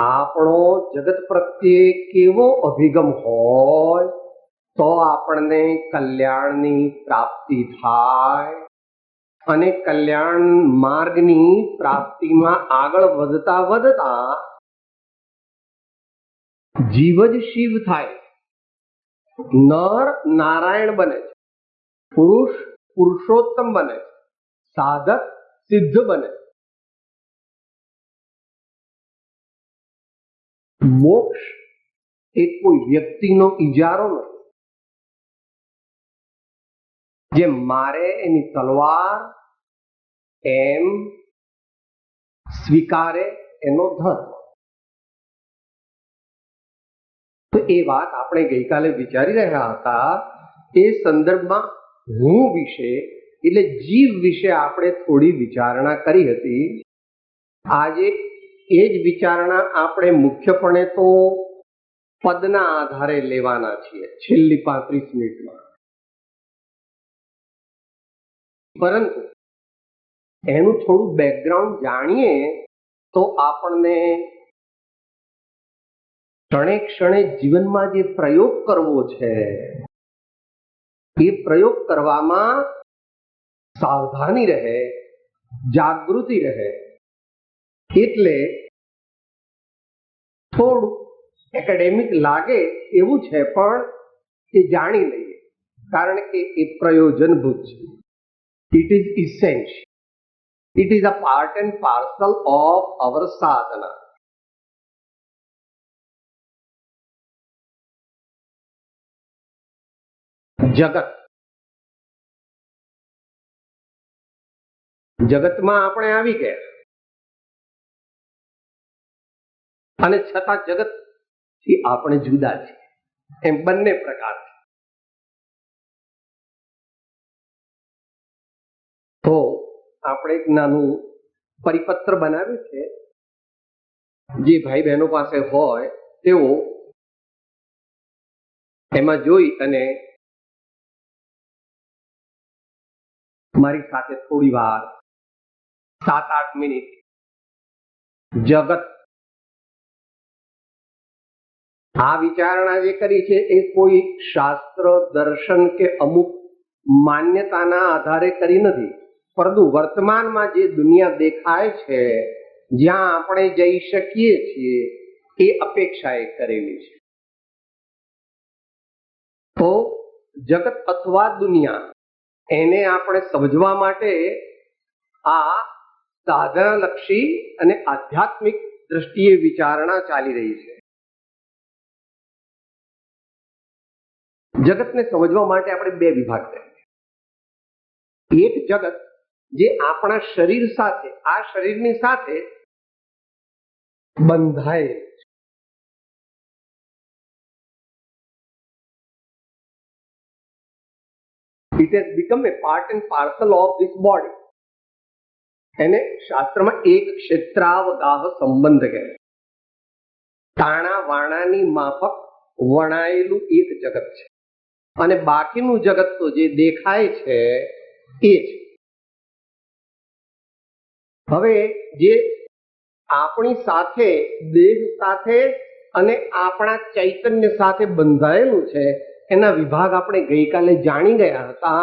આપણો જગત પ્રત્યે કેવો અભિગમ હોય તો આપણને કલ્યાણની પ્રાપ્તિ થાય અને કલ્યાણ માર્ગની પ્રાપ્તિમાં આગળ વધતા વધતા જીવ જ શિવ થાય, નર નારાયણ બને છે, પુરુષ પુરુષોત્તમ બને છે, સાધક સિદ્ધ બને છે. મોક્ષ એ કોઈ વ્યક્તિનો ઈજારો નથી. જેમ મારે એની તલવાર એમ સ્વીકારે એનો ધર્મ. તો એ વાત આપણે ગઈકાલે વિચારી રહ્યા હતા. એ સંદર્ભમાં હું વિશે એટલે જીવ વિશે આપણે થોડી વિચારણા કરી હતી. આજે એ જ વિચારણા આપણે મુખ્યપણે તો પદના આધારે લેવાના છીએ છેલ્લી 35 મિનિટમાં. પરંતુ એનું થોડું બેકગ્રાઉન્ડ જાણીએ તો આપણને ક્ષણે ક્ષણે જીવનમાં જે પ્રયોગ કરવો છે એ પ્રયોગ કરવામાં સાવધાની રહે, જાગૃતિ રહે. એટલે થોડું એકેડેમિક લાગે એવું છે, પણ એ જાણી લઈએ કારણ કે એ પ્રયોજનભૂત છે. It is essential. It is a part and parcel of our sadhana. જગતમાં આપણે આવી ગયા અને છતાં જગત થી આપણે જુદા છીએ. એમ બંને પ્રકાર છે. તો આપણે એક નાનું પરિપત્ર બનાવ્યું છે. જે ભાઈ બહેનો પાસે હોય તેઓ એમાં જોઈ અને મારી સાથે થોડી વાર 7-8 મિનિટ જગત આ વિચારણા જે કરી છે એ કોઈ શાસ્ત્ર દર્શન કે અમુક માન્યતાના આધારે કરી નથી, પરંતુ વર્તમાનમાં જે દુનિયા દેખાય છે, જ્યાં આપણે જઈ શકીએ છીએ એ અપેક્ષાએ કરેલી છે. તો જગત અથવા દુનિયા એને આપણે સમજવા માટે આ સાધનાલક્ષી અને આધ્યાત્મિક દ્રષ્ટિએ વિચારણા ચાલી રહી છે. જગતને સમજવા માટે આપણે બે વિભાગ કર્યા. એક જગત જે આપણા શરીર સાથે, આ શરીરની સાથે બંધાયેલ છે. It has become a part and parcel of this body. એને શાસ્ત્રમાં એક ક્ષેત્રાવગાહ સંબંધ કહે. તાણા વાણાની માફક વણાયેલું એક જગત છે અને બાકીનું જગત તો જે દેખાય છે એ છે. હવે જે આપણી સાથે, દેહ સાથે અને આપણા ચૈતન્ય સાથે બંધાયેલું છે એના વિભાગ આપણે ગઈકાલે જાણી ગયા હતા,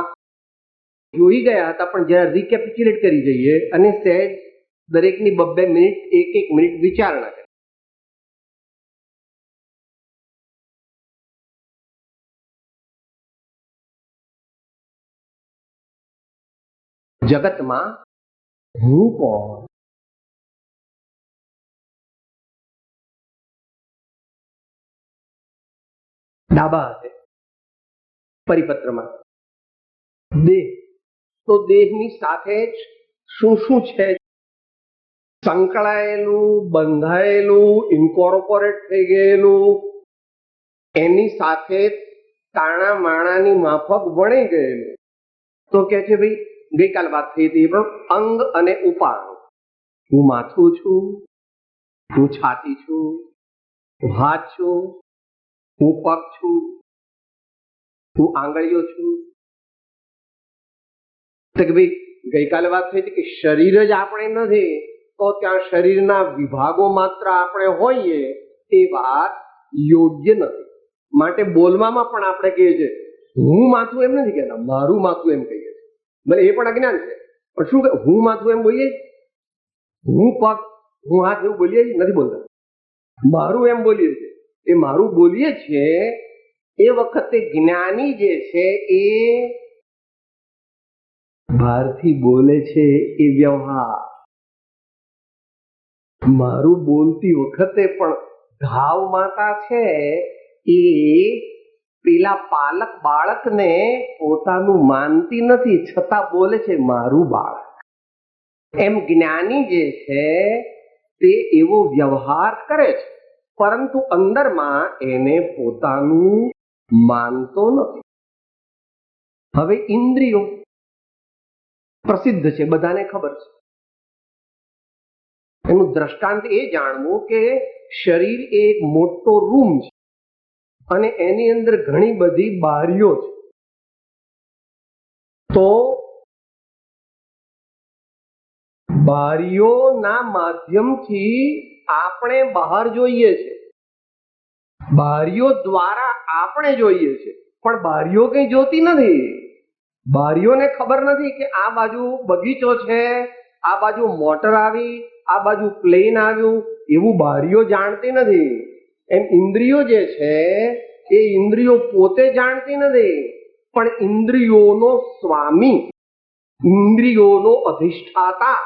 જોઈ ગયા હતા. પણ જરા રિકેપિચ્યુલેટ કરી જઈએ અને સહેજ દરેકની 2-2 મિનિટ, 1-1 મિનિટ વિચારણા કરીએ. જગતમાં હું કોણ? ડાબા હાથે પરિપત્રમાં દેહ. તો દેહની સાથે જ શું શું છે સંકળાયેલું, બંધાયેલું, ઇન્કોર્પોરેટ થઈ ગયેલું, એની સાથે તાણા માણાની માફક વણી ગયેલું. તો કે છે ભાઈ ગઈકાલ વાત થઈ હતી પણ અંગ અને ઉપાંગ. હું માથું છું, હું છાતી છું, હું હાથ છું, હું પગ છું, હું આંગળીઓ છું. તો કે ભાઈ ગઈકાલે વાત થઈ હતી કે શરીર જ આપણે નથી, તો ત્યાં શરીરના વિભાગો માત્ર આપણે હોઈએ એ વાત યોગ્ય નથી. માટે બોલવામાં પણ આપણે કહીએ છીએ હું માથું એમ નથી કહેતા, મારું માથું એમ કહીએ છીએ. ભલે એ પણ અજ્ઞાન છે, પણ શું હું માથું એમ બોલીએ, હું પગ, હું હાથ એવું બોલીએ નથી બોલતા, મારું એમ બોલીએ છીએ. એ મારું બોલીએ છીએ એ વખતે જ્ઞાની જે છે એ બહારથી બોલે છે એ વ્યવહાર. મારું બોલતી વખતે પણ ધાવ માતા છે એ પેલા પાલક બાળકને પોતાનું માનતી નથી, છતાં બોલે છે મારું બાળક. એમ જ્ઞાની જે છે તે એવો વ્યવહાર કરે છે, પરંતુ અંદરમાં એને પોતાનું માનતો નથી. હવે ઇન્દ્રિયો પ્રસિદ્ધ છે, બધાને ખબર છે. એનું દ્રષ્ટાંત એ જાણવું કે શરીર એ એક મોટો રૂમ છે અને એની અંદર ઘણી બધી બારીઓ છે. તો બારીઓના માધ્યમથી આપણે બહાર જોઈએ છે, બારીઓ દ્વારા આપણે જોઈએ છે, પણ બારીઓ કઈ જોતી નથી. બારીઓને ખબર નથી કે આ બાજુ બગીચો છે, આ બાજુ મોટર આવી, આ બાજુ પ્લેન આવ્યું, એવું બારીઓ જાણતી નથી. એમ ઇન્દ્રિયો જે છે એ ઇન્દ્રિયો પોતે જાણતી નથી, પણ ઇન્દ્રિયોનો સ્વામી, ઇન્દ્રિયોનો અધિષ્ઠાતા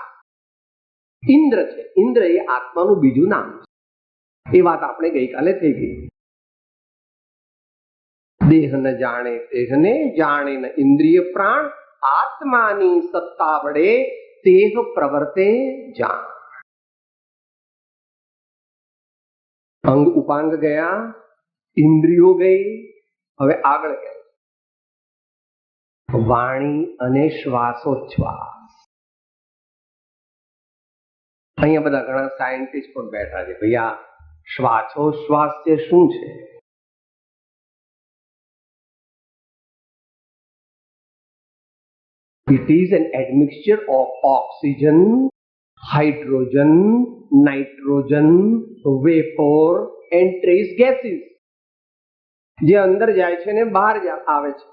ઇન્દ્ર છે. ઇન્દ્ર એ આત્માનું બીજું નામ છે. એ વાત આપણે ગઈકાલે થઈ ગઈ. દેહ ન જાણે દેહને, જાણે ન ઇન્દ્રિય પ્રાણ, આત્માની સત્તા વડે દેહ પ્રવર્તે જાણ. અંગ ઉપાંગ ગયા, ઇન્દ્રિયો ગઈ, હવે આગળ ગયા વાણી અને શ્વાસોચ્છ્વાસ. અહીંયા બધા ઘણા સાયન્ટિસ્ટ પણ બેઠા છે. ભાઈ આ શ્વાસોચ્છ્વાસ છે શું છે? It is an admixture of oxygen, hydrogen, nitrogen, vapor and trace gases. જે અંદર જાય છે ને બહાર આવે છે,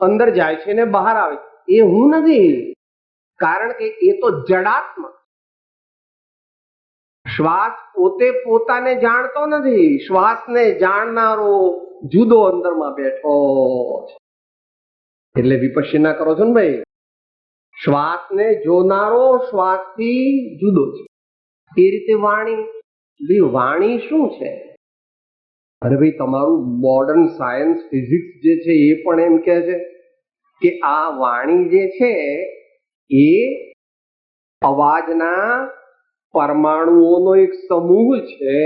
અંદર જાય છે ને બહાર આવે છે. એ હું નથી, કારણ કે એ તો જડાત્મક. શ્વાસ પોતે પોતાને જાણતો નથી, શ્વાસને જાણનારો જુદો અંદરમાં બેઠો છે. એટલે વિપશ્યના કરો છો ને ભાઈ, શ્વાસને જોનારો શ્વાસથી જુદો છે. એ રીતે વાણી, વાણી શું છે? અરે ભાઈ તમારું મોડર્ન સાયન્સ ફિઝિક્સ જે છે એ પણ એમ કહે છે કે આ વાણી જે છે એ અવાજના પરમાણુઓનો એક સમૂહ છે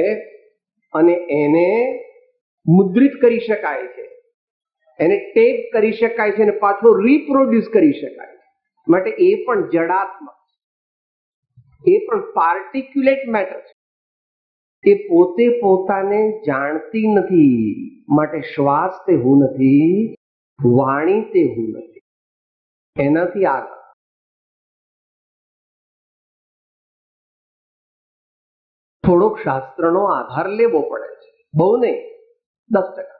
અને એને મુદ્રિત કરી શકાય છે, એને ટેપ કરી શકાય છે અને પાછો રિપ્રોડ્યુસ કરી શકાય. માટે એ પણ જડાત્મક, એ પણ પાર્ટિક્યુલેટ મેટર છે. એ પોતે પોતાને જાણતી નથી. માટે શ્વાસ તે હું નથી, વાણી તે હું નથી. એનાથી આગળ થોડોક શાસ્ત્રનો આધાર લેવો પડે છે, બહુ નહીં, 10%.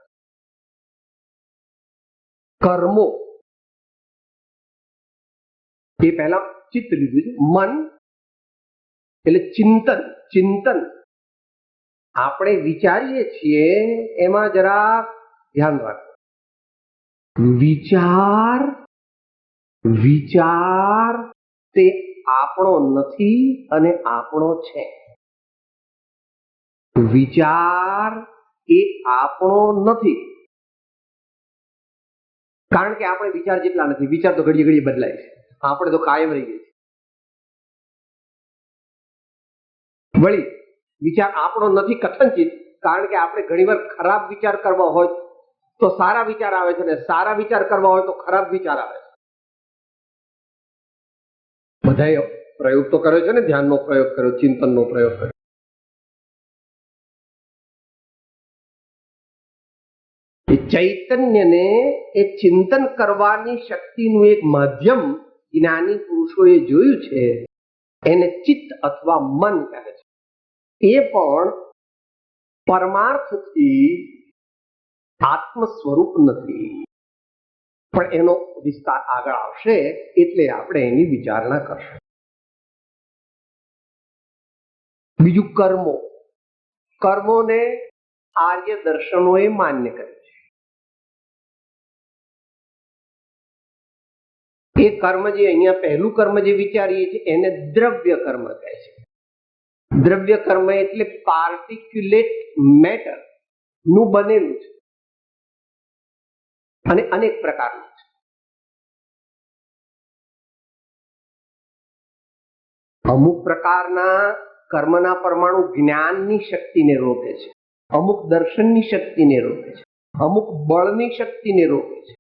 કર્મો એ પહેલા ચિત્ત લીધું છે. મન એટલે ચિંતન. ચિંતન આપણે વિચારીએ છીએ એમાં જરા ધ્યાન રાખો. વિચાર, વિચાર તે આપણો નથી અને આપણો છે. વિચાર એ આપણો નથી, કારણ કે આપણે વિચાર જેટલા નથી. વિચાર તો ઘડીએ ઘડીએ બદલાય છે, આપણે તો કાયમ રહી ગઈ. વળી વિચાર આપણો નથી કથનચિત, કારણ કે આપણે ઘણીવાર ખરાબ વિચાર કરવા હોય તો સારા વિચાર આવે છે, અને સારા વિચાર કરવા હોય તો ખરાબ વિચાર આવે છે. બધાએ પ્રયોગ તો કર્યો છે ને, ધ્યાનનો પ્રયોગ કર્યો, ચિંતનનો પ્રયોગ કર્યો. એ ચૈતન્યને એ ચિંતન કરવાની શક્તિનું એક માધ્યમ જ્ઞાની પુરુષોએ જોયું છે એને ચિત્ત અથવા મન કહે છે. એ પણ પરમાર્થથી આત્મ સ્વરૂપ નથી, પણ એનો વિસ્તાર આગળ આવશે એટલે આપણે એની વિચારણા કરશું. બીજું કર્મો. કર્મોને આર્ય દર્શનોએ માન્ય કર્યું છે. એ કર્મ જે અહીંયા પહેલું કર્મ જે વિચારીએ છીએ એને દ્રવ્ય કર્મ કહે છે. દ્રવ્ય કર્મ એટલે પાર્ટિક્યુલેટ મેટર નું બનેલું છે અને અનેક પ્રકારનું છે. અમુક પ્રકારના કર્મના પરમાણુ જ્ઞાનની શક્તિને રોકે છે, અમુક દર્શનની શક્તિને રોકે છે, અમુક બળની શક્તિને રોકે છે,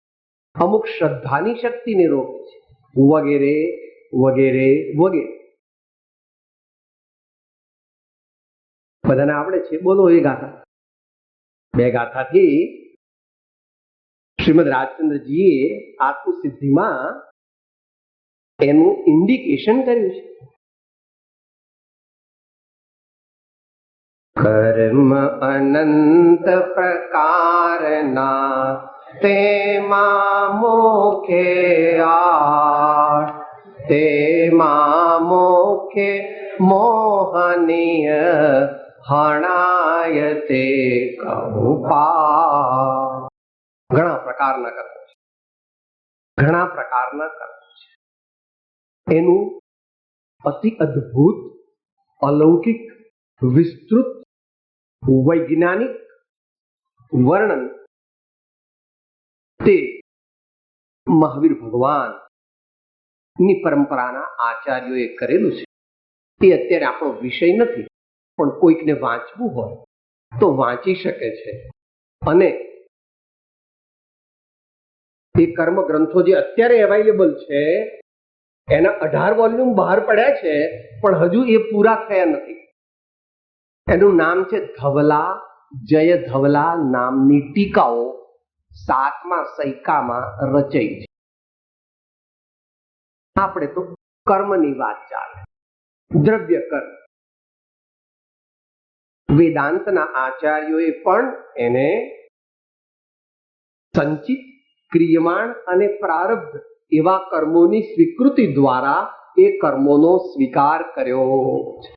અમુક શ્રદ્ધાની શક્તિને રોકે છે, વગેરે વગેરે વગેરે. બધાને આવડે છે? બોલો એ ગાથા. બે ગાથાથી શ્રીમદ રાજચંદ્રજીએ આત્મસિદ્ધિમાં એનું ઇન્ડિકેશન કર્યું છે. કર્મ અનંત પ્રકારના તેમાં મોખે આઠ, તેમાં મોખે મોહનીય હણાય તે કૌપા. ઘણા પ્રકારના કર્મ છે, ઘણા પ્રકારના કર્મ છે. એનું અતિ અદ્ભુત, અલૌકિક, વિસ્તૃત, વૈજ્ઞાનિક વર્ણન તે મહાવીર ભગવાન ની પરંપરાના આચાર્યોએ કરેલું છે. એ અત્યારે આપણો વિષય નથી, પણ કોઈકને વાંચવું હોય તો વાંચી શકે છે. અને એ કર્મ ગ્રંથો જે અત્યારે અવેલેબલ છે એના 18 વોલ્યુમ બહાર પડ્યા છે, પણ હજુ એ પૂરા થયા નથી. એનું નામ છે ધવલા, જય ધવલા નામની ટીકાઓ 7મા સૈકામાં રચાઈ છે. આપણે તો કર્મની વાત ચાલે. દ્રવ્ય કર્મ વેદાંતના આચાર્યોએ પણ એને સંચિત, ક્રિયમાણ અને પ્રારબ્ધ એવા કર્મોની સ્વીકૃતિ દ્વારા એ કર્મોનો સ્વીકાર કર્યો છે.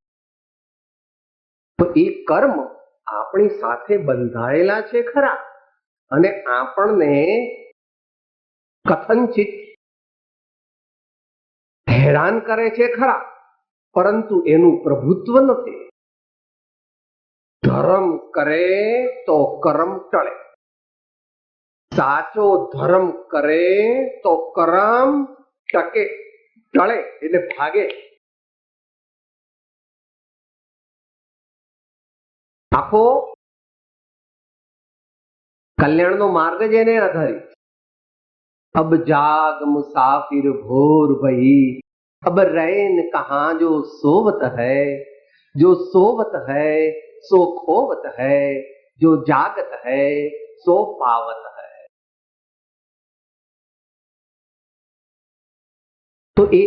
તો એ કર્મ આપણી સાથે બંધાયેલા છે ખરા, અને આપણને કથનચિત હેરાન કરે છે ખરા, પરંતુ એનું પ્રભુત્વ નથી. ધર્મ કરે તો કર્મ ટળે, સાચો ધર્મ કરે તો કર્મ ટકે. ટળે એટલે ભાગે. આખો કલ્યાણનો માર્ગ જ એને આધારિત. અબ જાગ મુસાફિર ભોર ભઈ, अब रैन कहाँ जो सोवत है, जो सोवत है सो खोवत है, जो जागत है सो पावत है. તો એ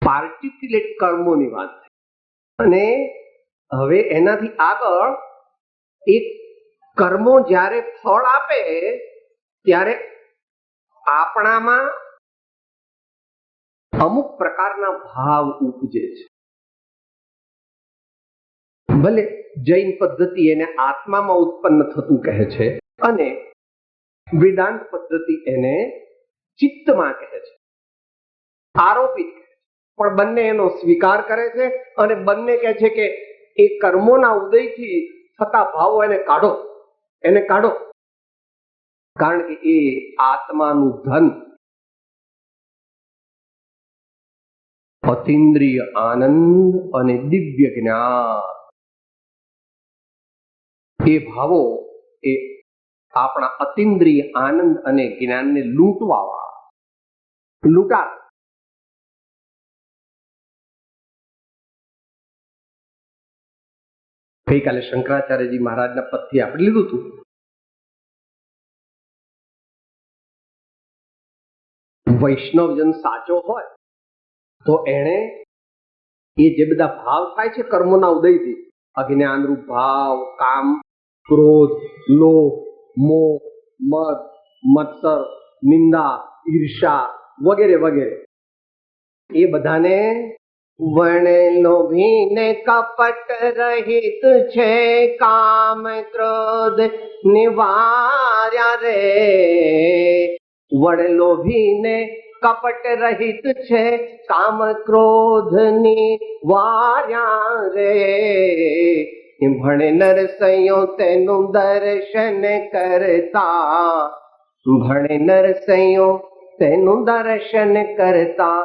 પાર્ટિક્યુલેટ કર્મોની વાત છે. અને હવે એનાથી આગળ એક કર્મો જ્યારે ફળ આપે ત્યારે આપણામાં અમુક પ્રકારના ભાવ ઉપજે છે. ભલે જૈન પદ્ધતિ એને આત્મામાં ઉત્પન્ન થતું કહે છે, અને વેદાંત પદ્ધતિ એને ચિત્તમાં કહે છે, આરોપિત કહે છે. પણ બંને એનો સ્વીકાર કરે છે અને બંને કહે છે કે એ કર્મોના ઉદયથી થતા ભાવો એને કાઢો, એને કાઢો. કારણ કે એ આત્માનું ધન, અતિન્દ્રિય આનંદ અને દિવ્ય જ્ઞાન, એ ભાવો એ આપણા અતિન્દ્રિય આનંદ અને જ્ઞાનને લૂંટવા લૂંટા. ગઈકાલે શંકરાચાર્યજી મહારાજના પદથી આપણે લીધું હતું. વૈષ્ણવજન સાચો હોય તો એણે એ જે બધા ભાવ થાય છે કર્મોના ઉદયથી, અજ્ઞાનરૂપ ભાવ, કામ, ક્રોધ, લોભ, મોહ, મદ, મત્સર, નિંદા, ઈર્ષા વગેરે વગેરે, એ બધાને વણ લોભીને કપટ રહિત છે કામ ક્રોધ નિવાર્યા રે. વણ લોભીને કપટ રહિત છે કામ ક્રોધ નિવાર્યા રે. ભણે નરસૈયો તેનું દર્શન કરતા, ભણે નરસૈયો તેનું દર્શન કરતા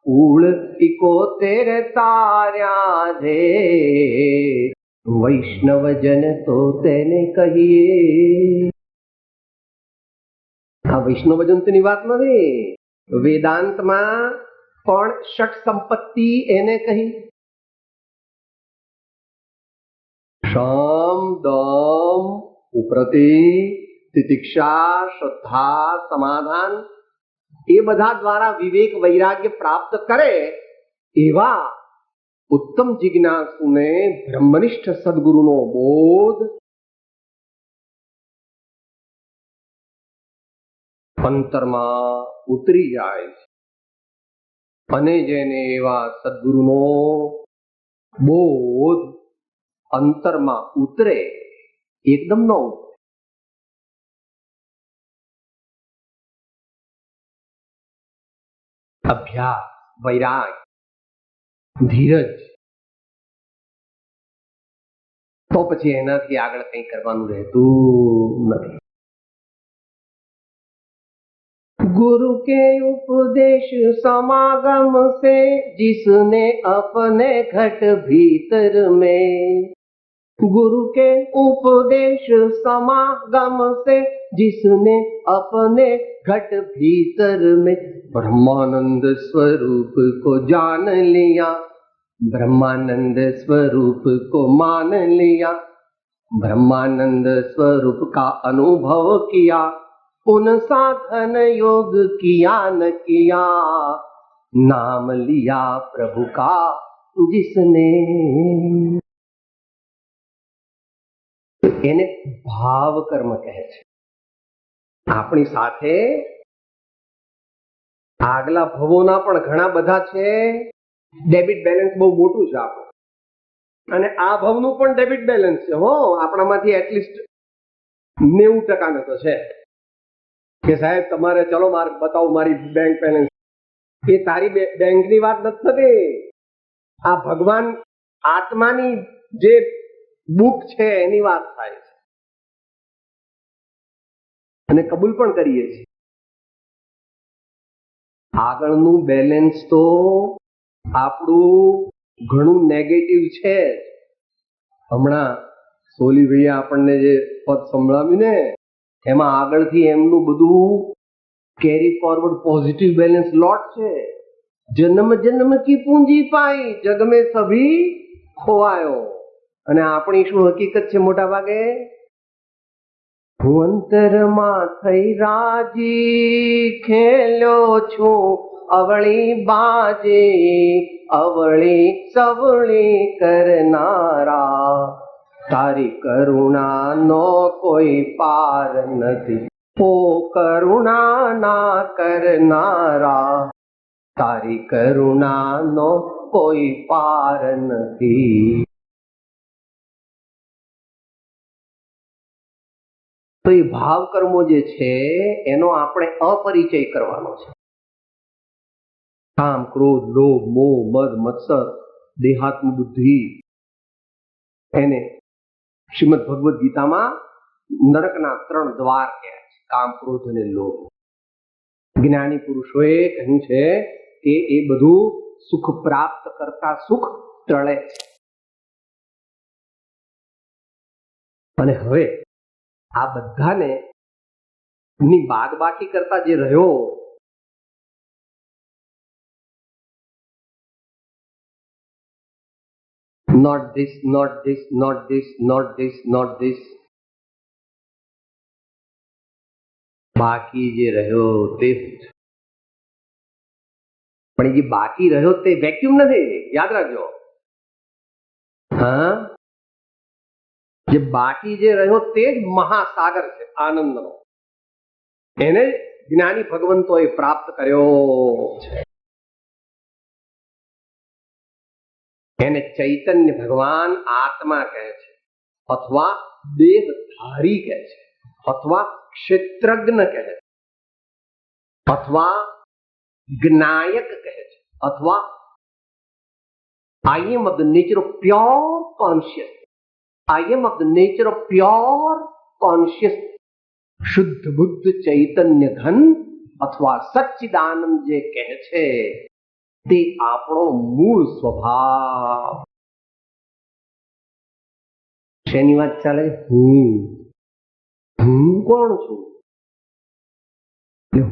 કુળ 71 તાર્યા રે. વૈષ્ણવજન તો તેને કહીએ. આ વૈષ્ણવજનની વાત નથી, વેદાંતમાં પણ ષટ સંપત્તિ એને કહી. શમ, દમ, ઉપરતિ, તિતિક્ષા, શ્રદ્ધા, સમાધાન, એ બધા દ્વારા વિવેક વૈરાગ્ય પ્રાપ્ત કરે એવા ઉત્તમ જિજ્ઞાસુને બ્રહ્મનિષ્ઠ સદગુરુનો બોધ અંતરમાં ઉતરી જાય છે. અને જેને એવા સદગુરુનો બોધ અંતરમાં ઉતરે, એકદમ ન ઉતરે, અભ્યાસ, વૈરાગ, ધીરજ, તો પછી એનાથી આગળ કંઈ કરવાનું રહેતું નથી. गुरु के उपदेश समागम से जिसने अपने घट भीतर में, गुरु के उपदेश समागम से जिसने अपने घट भीतर में ब्रह्मानंद स्वरूप को जान लिया, ब्रह्मानंद स्वरूप को मान लिया, ब्रह्मानंद स्वरूप का अनुभव किया, उन साधन योग किया न किया, नाम लिया प्रभु का जिसने. એને ભાવ કર્મ કહે છે. આપણી સાથે આગલા ભવોના પણ ઘણા બધા છે. ડેબિટ બેલેન્સ બહુ મોટું છે આપણું, અને આ ભવનું પણ ડેબિટ બેલેન્સ છે. હો, આપણામાંથી એટલીસ્ટ 90% તો છે કે સાહેબ તમારે ચલો મારે બતાવો મારી બેંક બેલેન્સ. એ તારી બેંકની વાત નથી થતી, આ ભગવાન આત્માની જે બુક છે એની વાત થાય છે. અને કબૂલ પણ કરીએ છીએ. આગળનું બેલેન્સ તો આપણું ઘણું નેગેટિવ છે. હમણાં સોલીભાઈએ આપણને જે પદ સંભળાવ્યું ને, એમાં આગળથી એમનું બધું કેરી ફોરવર્ડ પોઝિટિવ બેલેન્સ લોટ છે. જન્મ જન્મ કી પૂંજી પાઈ જગ મેં સભી ખોવાયો. અને આપણી શું હકીકત છે? મોટા ભાગે હું અંતરમાં થઈ રાજી ખેલ્યો છું અવળી બાજી, અવળી સવળી કરનારા, તારી કરુણાનો કોઈ પાર નથી. ઓ કરુણા ના કરનારા, તારી કરુણાનો કોઈ પાર નથી. તો એ ભાવ કર્મો જે છે એનો આપણે અપરિચય કરવાનો છે. કામ, ક્રોધ, લોભ, મોહ, મદ, મત્સર, દેહાત્મ બુદ્ધિ, એને શ્રીમદ ભગવદ ગીતામાં નરકના 3 દ્વાર કહ્યા છે: કામ, ક્રોધ અને લોભ. જ્ઞાની પુરુષોએ કહ્યું છે કે એ બધું સુખ પ્રાપ્ત કરતા સુખ ટળે છે. અને હવે આ બધાને ની બાદબાકી કરતા જે રહ્યો, not this, not this, not this, not this, not this, બાકી જે રહ્યો તે, પણ એ જે બાકી રહ્યો તે વેક્યુમ નથી, યાદ રાખજો. હા, જે બાકી જે રહ્યો તે જ મહાસાગર છે આનંદનો. એને જ્ઞાની ભગવંતોએ પ્રાપ્ત કર્યો છે. એને ચૈતન્ય ભગવાન આત્મા કહે છે, અથવા દેહધારી કહે છે, અથવા ક્ષેત્રજ્ઞ કહે છે, અથવા જ્ઞાયક કહે છે, અથવા I am of the nature of pure consciousness. I am of the nature of pure consciousness. શુદ્ધ બુદ્ધ ચૈતન્ય ઘન અથવા સચ્ચિદાનંદ જે કહે છે તે આપણો મૂળ સ્વભાવ. શેની વાત ચાલે? હું કોણ છું?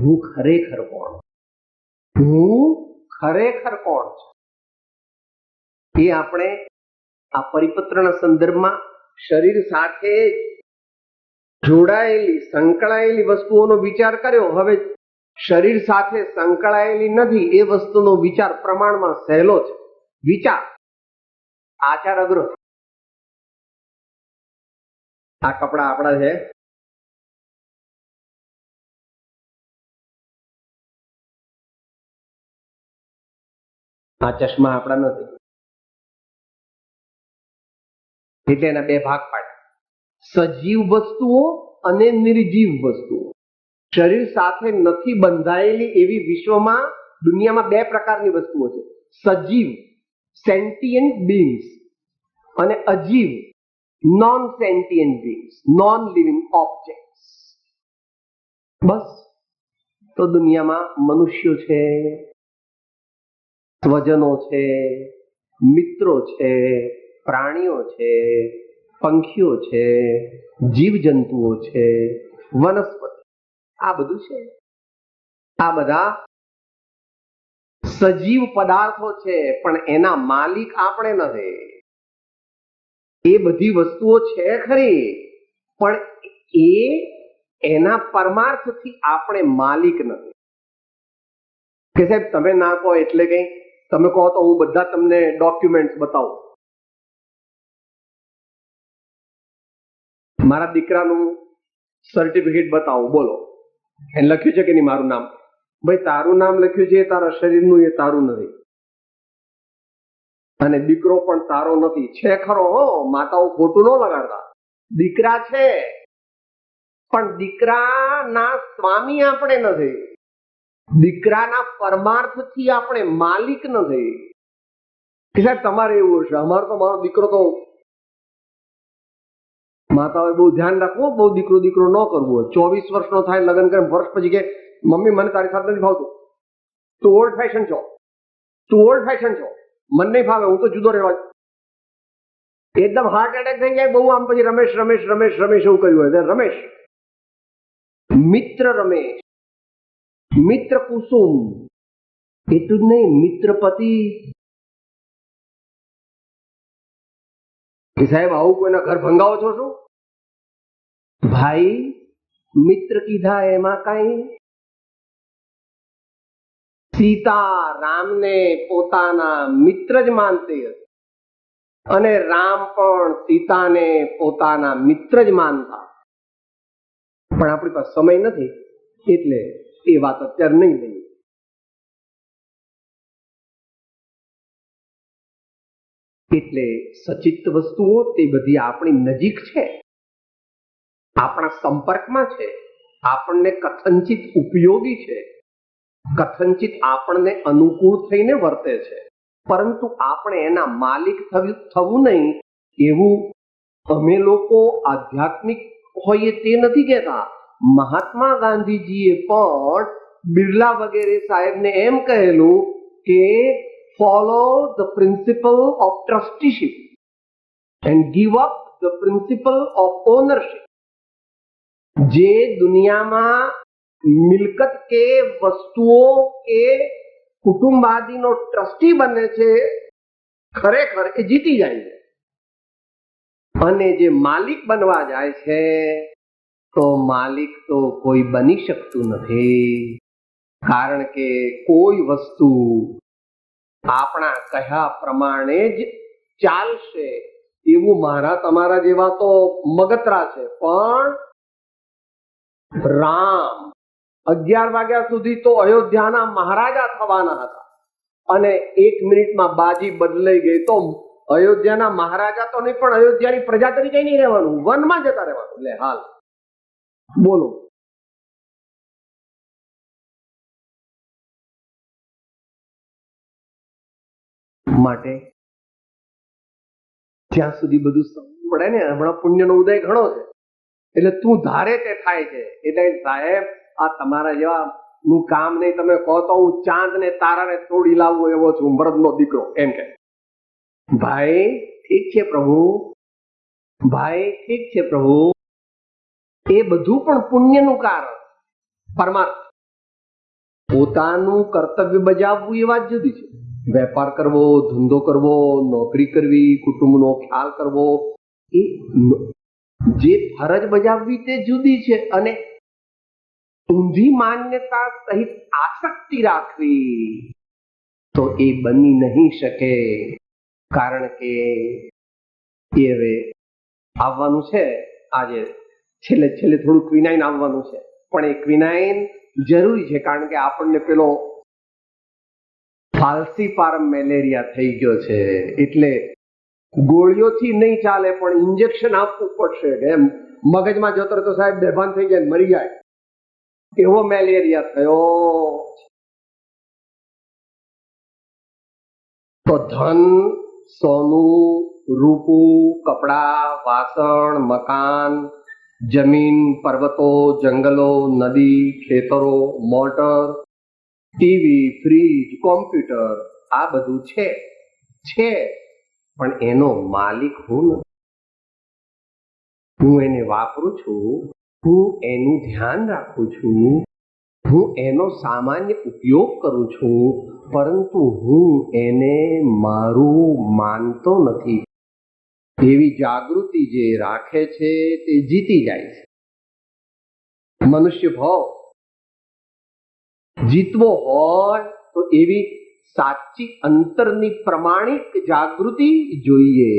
હું ખરેખર કોણ? હું ખરેખર કોણ છું? એ આપણે આ પરિપત્રના સંદર્ભમાં શરીર સાથે જોડાયેલી સંકળાયેલી વસ્તુઓનો વિચાર કર્યો. હવે શરીર સાથે સંકળાયેલી નથી એ વસ્તુનો વિચાર પ્રમાણમાં સહેલો છે. વિચાર, આચાર અઘરો. આ કપડા આપણા છે, આ ચશ્મા આપણા નથી, એટલે એના બે ભાગ પાડ્યા, સજીવ વસ્તુઓ અને નિર્જીવ વસ્તુઓ. શરીર સાથે નથી બંધાયેલી એવી વિશ્વમાં દુનિયામાં બે પ્રકારની વસ્તુઓ છે, સજીવ સેન્ટિયન્ટ બીંગ્સ અને અજીવ નોન સેન્ટિયન્ટ બીંગ્સ, નોન લિવિંગ ઓબ્જેક્ટ્સ. બસ. તો દુનિયામાં મનુષ્યો છે, સ્વજનો છે, મિત્રો છે, પ્રાણીઓ છે, પંખીઓ છે, જીવજંતુઓ છે, વનસ્પતિ, આ બધું છે. આ બધા સજીવ પદાર્થો છે, પણ એના માલિક આપણે નથી. એ બધી વસ્તુઓ છે ખરી, પણ એ એના પરમાર્થથી આપણે માલિક નથી. કે સાહેબ તમે ના કહો એટલે કઈ, તમે કહો તો હું બધા તમને ડોક્યુમેન્ટ બતાવું. મારા દીકરાનું સર્ટિફિકેટ બતાવું, બોલો એને લખ્યું છે કે નહીં મારું નામ? ભાઈ તારું નામ લખ્યું છે તારા શરીરનું, એ તારું નથી. અને દીકરો પણ તારો નથી. છે ખરો, હો, માતાઓ ખોટું ન લગાડતા. દીકરા છે, પણ દીકરાના સ્વામી આપણે નથી. દીકરાના પરમાર્થથી આપણે માલિક નથી. કે સાહેબ તમારે એવું હશે, અમારો તો મારો દીકરો તો, માતાઓએ બહુ ધ્યાન રાખવું, બહુ દીકરો દીકરો ન કરવું. 24 વર્ષનો થાય, લગ્ન કરે, વર્ષ પછી કે મમ્મી મને તારી સાથે નથી ભાવતું, તું ઓલ્ડ ફેશન છો, તું ઓલ્ડ ફેશન છો, મને નહીં ફાવે, હું તો જુદો રહેવા. એકદમ હાર્ટ એટેક થઈ જાય બહુ, આમ પછી રમેશ રમેશ રમેશ રમેશ એવું કર્યું હોય. રમેશ, મિત્ર રમેશ, મિત્ર કુસુમ, એટલું જ નહીં, મિત્ર પતિ. સાહેબ આવું કોઈના ઘર ભંગાવો છો શું? ભાઈ મિત્ર કીધા એમાં કઈ. સીતા રામને પોતાના મિત્ર જ માનતી હતી, અને રામ પણ સીતાને પોતાના મિત્ર જ માનતા. પણ આપણી પાસે સમય નથી એટલે એ વાત અત્યારે નહીં લઈએ. એટલે સચિત્ત વસ્તુઓ તે બધી આપણી નજીક છે, આપણા સંપર્કમાં છે, આપણને કથનચિત ઉપયોગી છે, કથનચિત આપણને અનુકૂળ થઈને વર્તે છે. પરંતુ આપણે એના માલિક થવું નહીં, એવું અમે લોકો આધ્યાત્મિક હોઈએ તે નથી કહેતા. મહાત્મા ગાંધીજીએ પણ બિરલા વગેરે સાહેબને એમ કહેલું કે follow the principle of trusteeship and give up the principle of ownership. જે દુનિયામાં મિલકત કે વસ્તુઓ કે કુટુંબ આદિનો ટ્રસ્ટી બને છે, ખરેખર એ જીતી જાય છે. અને જે માલિક બનવા જાય છે તો માલિક તો કોઈ બની શકતું નથી. કારણ કે કોઈ વસ્તુ આપણા કહ્યા પ્રમાણે જ ચાલશે એવું મારા તમારા જેવા તો મગતરા છે, પણ રામ 11 વાગ્યા સુધી તો અયોધ્યાના મહારાજા થવાના હતા અને 1 મિનિટમાં બાજી બદલાઈ ગઈ તો અયોધ્યાના મહારાજા તો નહીં પણ અયોધ્યાની પ્રજા તરીકે નહીં રહેવાનું, વનમાં જતા રહેવાનું. એટલે હાલ બોલો. માટે જ્યાં સુધી બધું પડે ને, હમણાં પુણ્યનો ઉદય ઘણો છે એટલે તું ધારે તે થાય છે. એટલે સાહેબ આ તમારા જેવા નું કામ નહીં. તમે કહો તો હું ચાંદ ને તારાને તોડી લાવવું એવો છું, મરદનો દીકરો. એમ કે ભાઈ ઠીક છે પ્રભુ, ભાઈ ઠીક છે પ્રભુ, એ બધું પણ પુણ્યનું કારણ. પરમાર્થ પોતાનું કર્તવ્ય બજાવવું એ વાત જુદી છે. વેપાર કરવો, ધંધો કરવો, નોકરી કરવી, કુટુંબનો ખ્યાલ કરવો, એ જે ફરજ બજાવવી તે જુદી છે. અને ઊંધી માન્યતા સહિત આસક્તિ રાખવી તો એ બની નહીં શકે. કારણ કે એ હવે આવવાનું છે, આજે છેલ્લે થોડું ક્વિનાઇન આવવાનું છે, પણ એ ક્વિનાઇન જરૂરી છે કારણ કે આપણને પેલો ફાલ્સીપારમ મેલેરિયા થઈ ગયો છે. એટલે ગોળીઓથી નહીં ચાલે, પણ ઇન્જેક્શન આપવું પડશે. એમ મગજમાં જતો તો સાહેબ બેભાન થઈ જાય, મરી જાય, એવો મેલેરિયા થયો. તો ધન, સોનું, રૂપું, કપડા, વાસણ, મકાન, જમીન, પર્વતો, જંગલો, નદી, ખેતરો, મોટર, ટીવી, ફ્રીજ, કોમ્પ્યુટર, આ બધું છે પણ એનો માલિક હું નથી. હું એને વાપરું છું, હું એનું ધ્યાન રાખું છું, હું એનો સામાન્ય ઉપયોગ કરું છું, પરંતુ હું એને મારું માનતો નથી. એવી જાગૃતિ જે રાખે છે તે જીતી જાય છે. મનુષ્ય ભાવ જીતવો હોય તો એવી સાચી અંતરની પ્રમાણિક જાગૃતિ જોઈએ.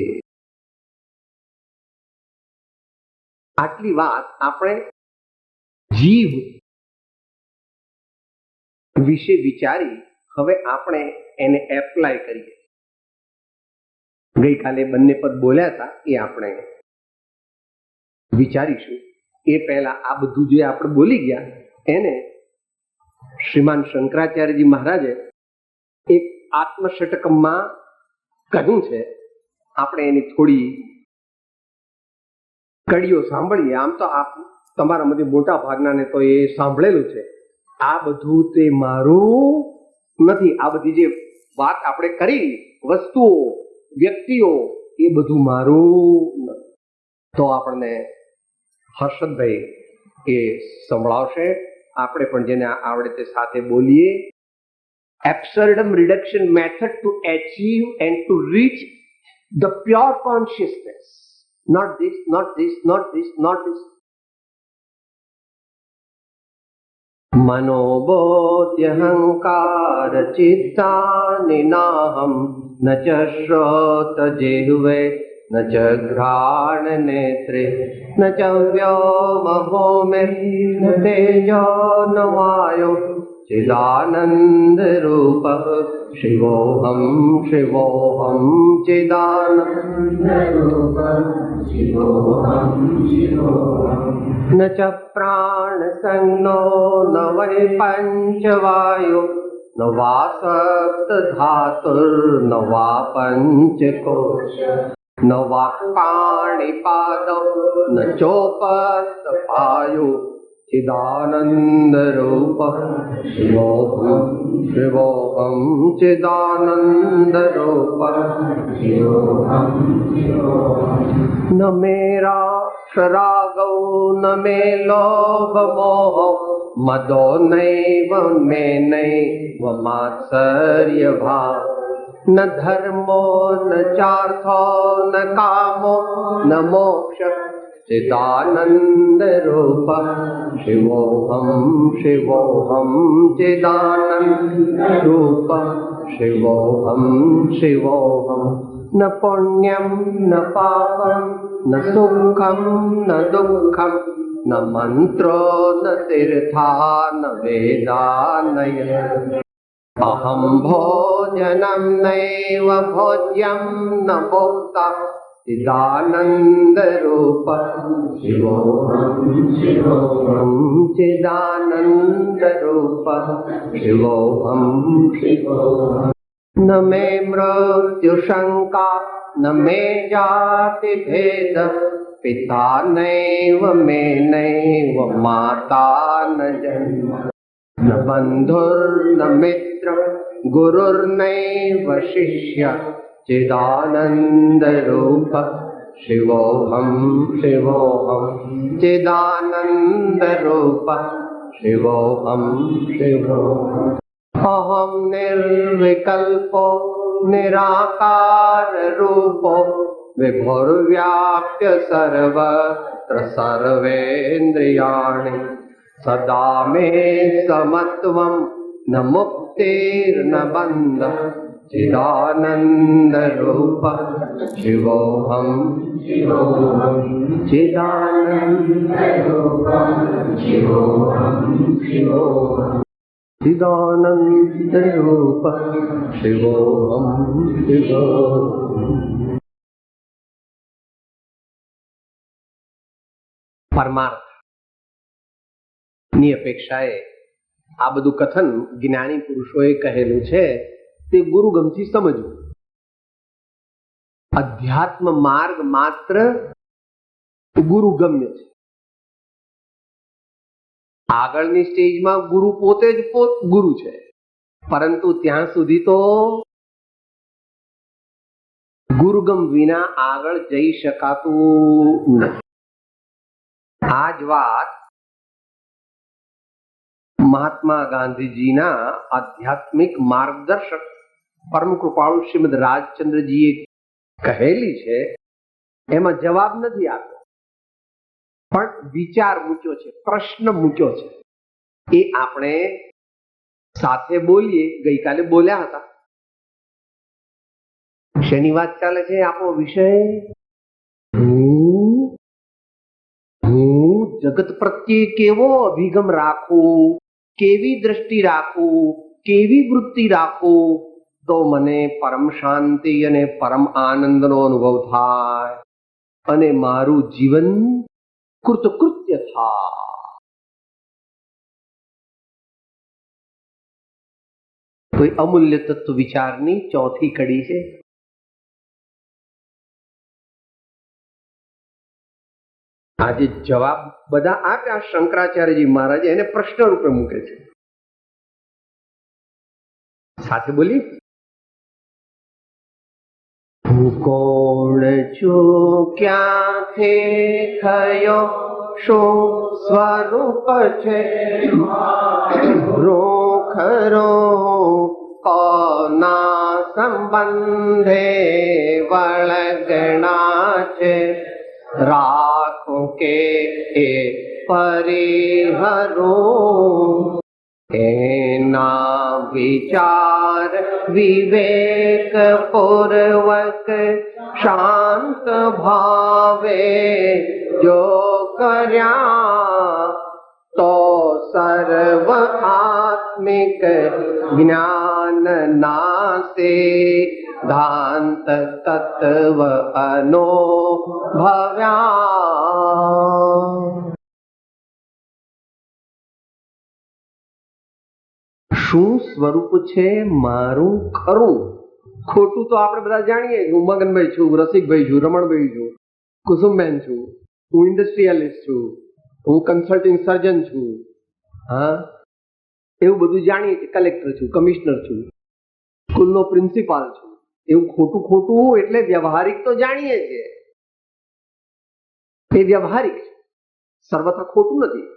આટલી વાત આપણે જીવ વિશે વિચારી. હવે આપણે એને એપ્લાય કરીએ. ગઈકાલે બંને પદ બોલ્યા હતા એ આપણે વિચારીશું. એ પહેલા આ બધું જે આપણે બોલી ગયા એને શ્રીમાન શંકરાચાર્યજી મહારાજે એક આત્મષટકમાં કહ્યું છે. આપણે એની થોડી કડીઓ સાંભળીએ. આમ તો તમારામાંથી મોટા ભાગનાને તો એ સાંભળેલું છે. આ બધું તે મારું નથી. આ બધી જે વાત આપણે કરી, વસ્તુઓ, વ્યક્તિઓ, એ બધું મારું નથી. તો આપણને હર્ષદભાઈ એ સંભળાવશે. આપણે પણ જેને આવડે તે સાથે બોલીએ. Absurdum reduction method to achieve and to reach the pure consciousness. Not this, not this, not this, not this. मनोबोध्यहंकार चित्तानि नाहं न च श्रोत जिह्वे न च घ्राण नेत्रे न च व्योमभूमे न तेजो न वायो चिदानंद रूप शिवोहम शिवोहम चिदानंद रूप शिवोहम शिवोहम न च प्राण संज्ञो न वै पंचवायु न वा सप्त धातुर्न वा पंचकोश न वा पाणिपादौ न चोपस्थ पायु चिदानंद रूप शिवोहम शिवोहम चिदानंद रूप शिवोहम शिवोहम न मेरा शरागौ न मे लोभ मोह मदो नैव मे नैव मात्सर्य भाव न धर्मो न चार्थो न कामो न मोक्ष चिदानंद रूप शिवोहम शिवोहम चिदानंद रूप शिवोहम शिवोहम न पुण्यम न पापम न सुखम न दुखम न मंत्रो न तीर्था न वेदा न यज्ञ। अहम भोजनम नैव भोज्यम न भोक्ता चिदानंद रूप शिवोहम शिवोहम चिदानंद रूप शिवोहम शिवोहम। न मे मृत्यु शंका न मे जाति भेद पिता नैव मे नैव माता न जन्म न बंधुर्न मित्र गुरुर्नैव शिष्य चिदानंद रूप शिवोहम शिवोहम चिदानंद रूप शिवोहम शिवोहम। अहम निर्विकल्पो निराकार रूपो विभुर्व्याप्य सर्वत्र सर्वेन्द्रियाणि सदा मे समत्वं न मुक्तिर्न बंध चिदानंद रूप शिवोहम शिवोहम चिदानंद रूप शिवोहम शिवोहम चिदानंद रूप शिवोहम शिवोहम। परमार्थ ની અપેક્ષાએ આ બધું કથન જ્ઞાની પુરુષોએ કહેલું છે તે ગુરુગમથી સમજવું. અધ્યાત્મ માર્ગ માત્ર ગુરુગમ્ય છે. આગળની સ્ટેજમાં ગુરુ પોતે જ ગુરુ છે, પરંતુ ત્યાં સુધી તો ગુરુગમ વિના આગળ જઈ શકાતું નથી. આ જ વાત મહાત્મા ગાંધીજીના આધ્યાત્મિક માર્ગદર્શક પરમ કૃપાળુ શ્રીમદ રાજચંદ્રજીએ કહેલી છે. એમાં જવાબ નથી આપ્યો, પણ વિચાર મૂક્યો છે, પ્રશ્ન મૂક્યો છે. એ આપણે સાથે બોલીએ. ગઈકાલે બોલ્યા હતા. શેની વાત ચાલે છે? આપણો વિષય હું જગત પ્રત્યે કેવો અભિગમ રાખું, કેવી દ્રષ્ટિ રાખું, કેવી વૃત્તિ રાખું તો મને પરમ શાંતિ અને પરમ આનંદનો અનુભવ થાય અને મારું જીવન કૃતકૃત્ય થાય. તો એ અમૂલ્ય તત્વ વિચારની ચોથી કડી છે. આજે જવાબ બધા આપ્યા. શંકરાચાર્યજી મહારાજ એને પ્રશ્ન રૂપે મૂકે છે. સાથે બોલી, હું કોણ છું, ક્યાંથી થયો, શું સ્વરૂપ છે, રોખરો કોના સંબંધે વળગણા છે, રાખો કે એ પરિહરો એના વિચાર વિવેક પૂર્વક શાંત ભાવે જો કર્યા તો સર્વ આત્મિક જ્ઞાન નાસે દાંત તત્વ અનુભવ્યા. શું સ્વરૂપ છે મારું ખરું? ખોટું તો આપણે બધા જાણીએ. હું મગનભાઈ છું, રસિકભાઈ છું, રમણભાઈ છું, કુસુમબેન છું, હું ઇન્ડસ્ટ્રીયલિસ્ટ છું, હું કન્સલ્ટિંગ સર્જન છું, હા એવું બધું જાણીએ છીએ. કલેક્ટર છું, કમિશનર છું, સ્કૂલનો પ્રિન્સિપાલ છું. એવું ખોટું ખોટું એટલે વ્યવહારિક તો જાણીએ છીએ. એ વ્યવહારિક છે, સર્વથા ખોટું નથી.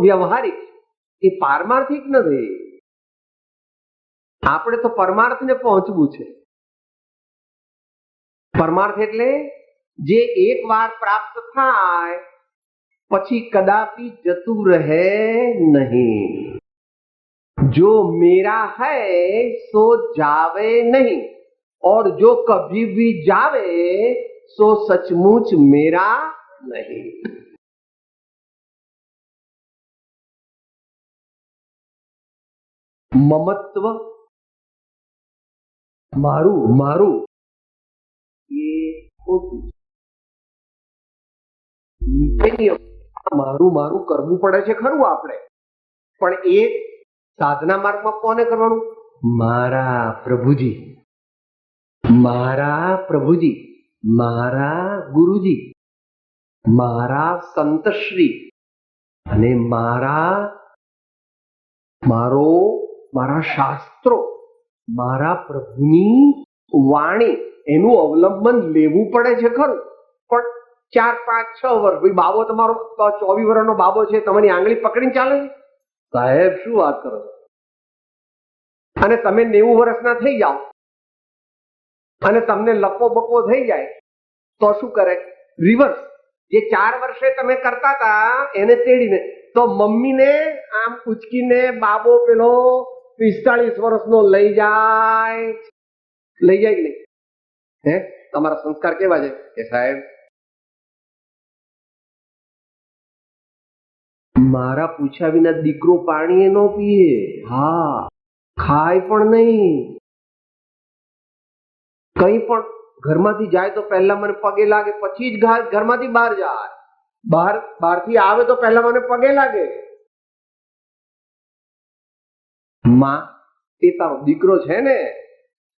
વ્યવહારિક એ પારમાર્થિક નથી. આપણે તો પરમાર્થને પહોંચવું છે. પરમાર્થ એટલે જે એક વાર પ્રાપ્ત થાય પછી કદાપી જતું રહે નહીં. જો મેરા હૈ સો જાવે નહીં. और जो कभी भी जावे सो सचमुच मेरा नहीं। મમત્વ, મારું મારું, એ ખોટું છે. મારું મારું કરવું પડે છે ખરું આપણે, પણ એ સાધના માર્ગમાં કોને કરવાનું? મારા પ્રભુજી, મારા પ્રભુજી, મારા ગુરુજી, મારા સંતશ્રી અને મારા શાસ્ત્રો, મારા પ્રભુની વાણી, એનું અવલંબન લેવું પડે છે ખરું. પણ 4, 5, 6 વર્ષ, ભાઈ બાબો તમારો 24 વર્ષનો બાબો છે, તમારી આંગળી પકડીને ચાલે છે? સાહેબ શું વાત કરો છો? અને તમે 90 વર્ષના થઈ જાઓ અને તમને લપો બપો થઈ જાય તો શું કરે? રિવર્સ. જે 4 વર્ષે તમે કરતા હતા એને તેડીને, તો મમ્મીને આમ ઉચકીને બાબો પેલો 45 વર્ષનો લઈ જાય કે નહીં? હે, તમારા સંસ્કાર કેવા છે કે સાહેબ મારા પૂછ્યા વિના દીકરો પાણી ન પીએ, હા, ખાય પણ નહીં, કઈ પણ ઘરમાંથી જાય તો પહેલા મને પગે લાગે, પછી જ ઘરમાંથી બહાર જાય, બહારથી આવે તો પહેલા મને પગે લાગે. માં, એ તારો દીકરો છે ને,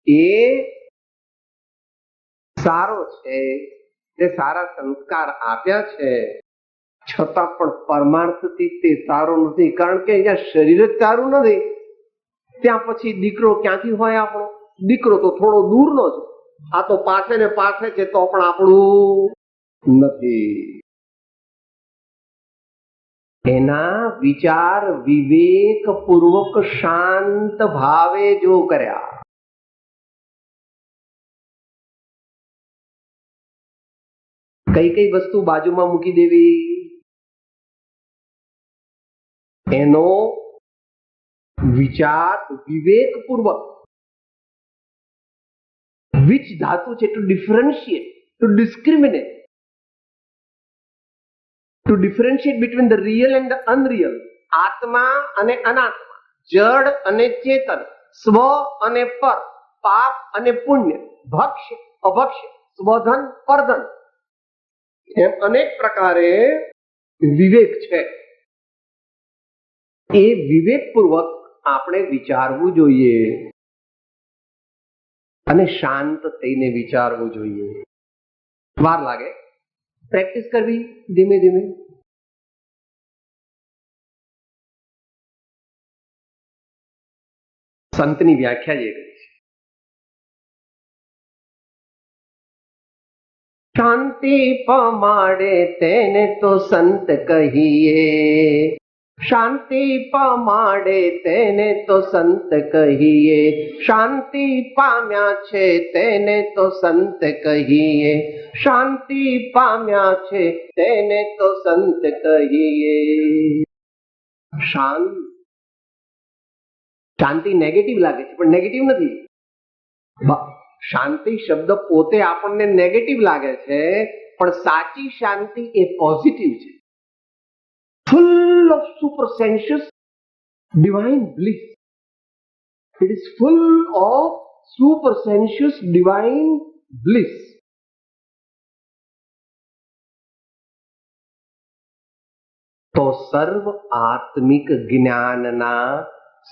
એ સારો છે, તે સારા સંસ્કાર આપ્યા છે, છતાં પણ પરમાર્થથી તે સારો નથી, કારણ કે અહીંયા શરીર જ સારું નથી. ત્યાં પછી દીકરો ક્યાંથી હોય આપણો? દીકરો તો થોડો દૂરનો છે, આ તો પાસે ને પાસે છે, તો પણ આપણું નથી. એના વિચાર વિવેક પૂર્વક શાંત ભાવે જો કર્યા, કઈ કઈ વસ્તુ બાજુમાં મૂકી દેવી, એનો વિચાર વિવેક પૂર્વક, વિચ ધાતુ છે? To differentiate, to discriminate, to differentiate between the real and the unreal, આત્મા અને અનાત્મા, જડ અને ચેતન, સ્વ અને પર, પાપ અને પુણ્ય, ભક્ષ્ય અભક્ષ્ય, સ્વધન પરધન, એમ અનેક પ્રકારે વિવેક છે. એ વિવેકપૂર્વક આપણે વિચારવું જોઈએ અને શાંત થઈને વિચારવું જોઈએ. વાર લાગે, પ્રેક્ટિસ કરવી ધીમે ધીમે. સંતની વ્યાખ્યા જે કરી છે, શાંતિ પમાડે તેને તો સંત કહીએ, શાંતિ પમાડે તેને તો સંત કહીએ, શાંતિ પામ્યા છે તેને તો સંત કહીએ, શાંતિ પામ્યા છે તેને તો સંત કહીએ. શાંતિ નેગેટિવ લાગે છે, પણ નેગેટિવ નથી. શાંતિ શબ્દ પોતે આપણને નેગેટિવ લાગે છે, પણ સાચી શાંતિ એ પોઝિટિવ છે. Full of supersensuous divine bliss. It is full of supersensuous divine bliss. તો સર્વ આત્મિક જ્ઞાનના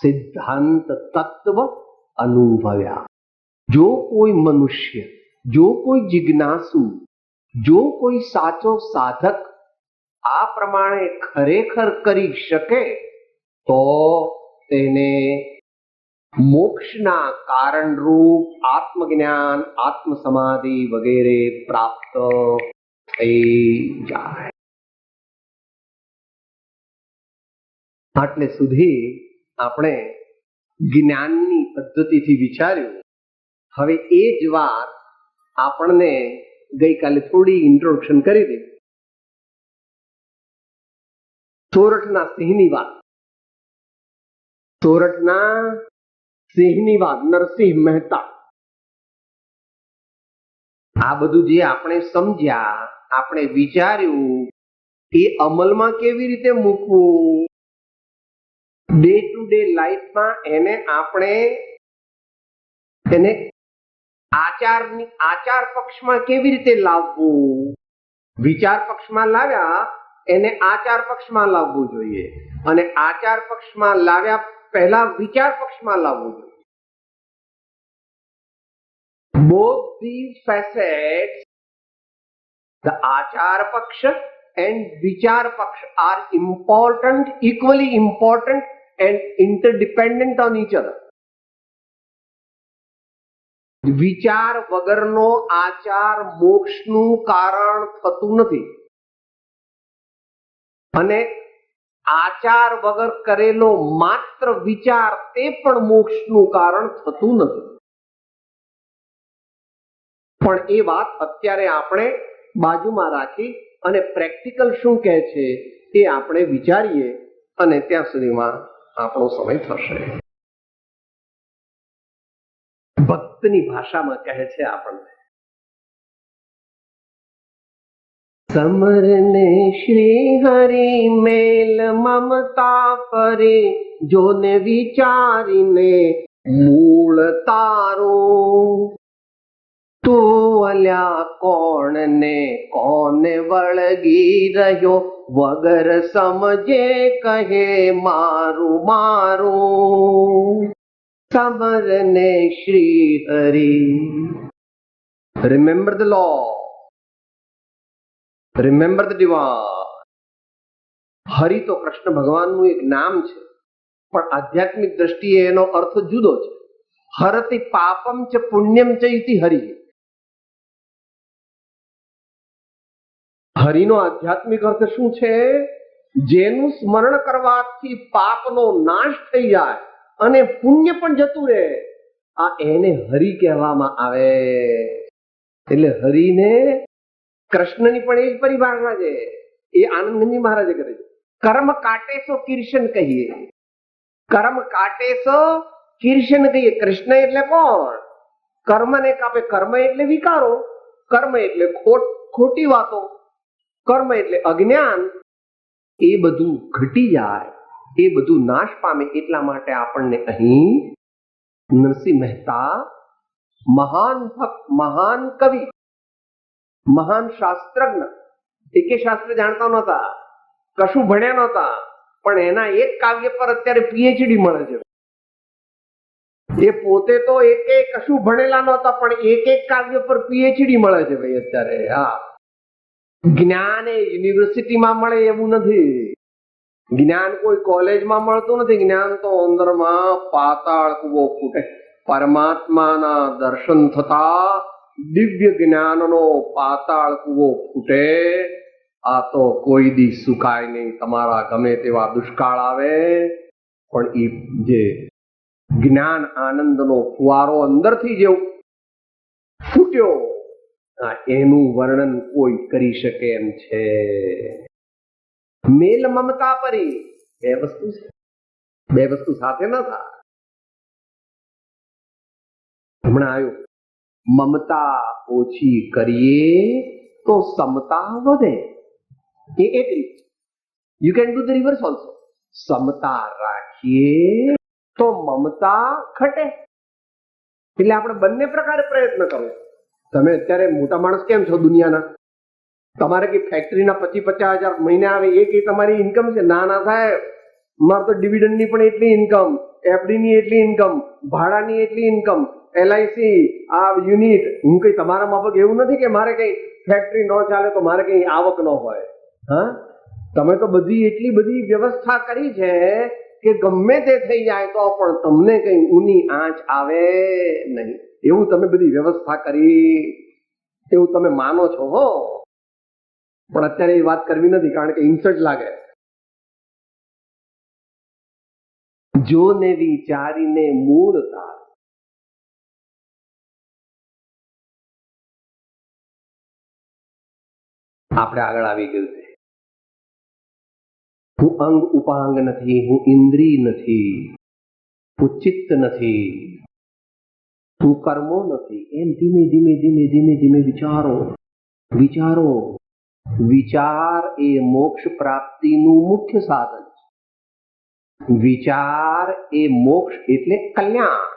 સિદ્ધાંત તત્વ અનુભવ્યા. જો કોઈ મનુષ્ય, જો કોઈ જિજ્ઞાસુ, જો કોઈ સાચો સાધક આ પ્રમાણે ખરેખર કરી શકે તો તેને મોક્ષના કારણરૂપ આત્મજ્ઞાન, આત્મ સમાધિ વગેરે પ્રાપ્ત થઈ જાય. આટલે સુધી આપણે જ્ઞાનની પદ્ધતિથી વિચાર્યું. હવે એ જ વાત આપણને ગઈકાલે થોડી ઇન્ટ્રોડક્શન કરી દીધી. સોરઠના સિંહની વાત, સોરઠના સિંહની વાત, નરસિંહ મહેતા આ બધું જે આપણે સમજ્યા, આપણે વિચાર્યું, એ અમલમાં કેવી રીતે મૂકવું, ડે ટુ ડે લાઈફમાં એને આપણે આચાર પક્ષમાં કેવી રીતે લાવવું, વિચાર પક્ષમાં લાવ્યા એને આચાર પક્ષમાં લાવવું જોઈએ, અને આચાર પક્ષમાં લાવ્યા પહેલા વિચાર પક્ષમાં લાવવું જોઈએ. Both these facets, the achar paksha and vichar paksha, are important, equally important and interdependent on each other. વિચાર વગરનો આચાર મોક્ષનું કારણ થતું નથી, અને આચાર વગર કરેલો માત્ર વિચાર તે પણ મોક્ષનું કારણ થતું નથી. પણ એ વાત અત્યારે આપણે બાજુમાં રાખી અને પ્રેક્ટિકલ શું કહે છે એ આપણે વિચારીએ, અને ત્યાં સુધીમાં આપણો સમય થશે. ભક્તની ભાષામાં કહે છે આપણને, સમરને શ્રી હરિ મેલ મમતા પરે, જોને વિચારીને મૂળ તારો, તું અલ્યા કોણને કોને વળગી રહ્યો, વગર સમજે કહે મારું મારું. સમરને Shri Hari. Remember the law. Remember the divine. Hari તો કૃષ્ણ ભગવાનનું એક નામ છે, પણ આધ્યાત્મિક દ્રષ્ટિએ એનો અર્થ જુદો છે. હરતિ પાપમ ચ પુણ્યમ ચ ઇતિ હરિ. હરિનો આધ્યાત્મિક અર્થ શું છે? જેનું સ્મરણ કરવાથી પાપનો નાશ થઈ જાય અને પુણ્ય પણ જતું રહે, આ એને હરિ કહેવામાં આવે. એટલે હરિને કૃષ્ણની પણ એ જ પરિભાષા છે, એ આનંદજી મહારાજે કરે છે. કર્મ કાટે સો કિર્શન કહીએ, કર્મ કાટે સો કિર્શન કહીએ. કૃષ્ણ એટલે કોણ? કર્મને કાપે. કર્મ એટલે વિકારો, કર્મ એટલે ખોટી વાતો, કર્મ એટલે અજ્ઞાન. એ બધું ઘટી જાય, એ બધું નાશ પામે. એટલા માટે આપણને અહીં નરસિંહ મહેતા, મહાન ભક્ત, મહાન કવિ, મહાન શાસ્ત્રજ્ઞ, એકે શાસ્ત્ર જાણતા નહોતા, કશું ભણ્યા નહોતા, પણ એના એક કાવ્ય પર અત્યારે પીએચડી મળે છે. એ પોતે તો એકે કશું ભણેલા નહોતા, પણ એક કાવ્ય પર પીએચડી મળે છે ભાઈ અત્યારે. હા, જ્ઞાન એ યુનિવર્સિટીમાં મળે એવું નથી, જ્ઞાન કોઈ કોલેજમાં મળતું નથી. જ્ઞાન તો અંદરમાં પાતાળ કૂવો ફૂટે. પરમાત્માના દર્શન થતા દિવ્ય જ્ઞાનનો પાતાળ કૂવો ફૂટે. આ તો કોઈ દી સુકાય નહીં. તમારા ગમે તેવા દુષ્કાળ આવે, પણ એ જે જ્ઞાન આનંદનો ફુવારો અંદરથી જે ફૂટ્યો, એનું વર્ણન કોઈ કરી શકે એમ છે. મેલ મમતા પરી, બે વસ્તુ છે, બે વસ્તુ સાથે ન થાય. હમણાં આવ્યું, મમતા ઓછી કરીએ તો સમતા વધે. એ એક રીત. You can do the reverse also. સમતા રાખીએ તો મમતા ઘટે. એટલે આપણે બંને પ્રકારે પ્રયત્ન કરવો. તમે અત્યારે મોટા માણસ કેમ છો દુનિયાના? તમારે કઈ ફેક્ટરીના 25,000 મહિને આવે, એ કઈ તમારી ઇન્કમ છે? ના ના સાહેબ, મારે તો ડિવિડન્ડની પણ એટલી ઇન્કમ, એફડીની એટલી ઇન્કમ, ભાડાની એટલી ઇન્કમ, એલઆઈસી, આ યુનિટ. હું કઈ તમારા માફક એવું નથી કે મારે કઈ ફેક્ટરી ન ચાલે તો મારે કઈ આવક ન હોય. હા, તમે તો બધી એટલી બધી વ્યવસ્થા કરી છે કે ગમે તે થઈ જાય તો પણ તમને કઈ ઊની આંચ આવે નહીં. એવું તમે બધી વ્યવસ્થા કરી, એવું તમે માનો છો. હો, પણ અત્યારે એ વાત કરવી નથી, કારણ કે ઇન્સલ્ટ લાગે. જોને વિચારીને મૂળ તાર. આપણે આગળ આવી ગયું છે. હું અંગ ઉપાંગ નથી, હું ઇન્દ્રિય નથી, હું ચિત્ત નથી, હું કર્મો નથી, એમ ધીમે ધીમે ધીમે ધીમે ધીમે વિચારો. વિચારો. વિચાર એ મોક્ષ પ્રાપ્તિનું મુખ્ય સાધન છે. વિચાર એ મોક્ષ એટલે કલ્યાણ.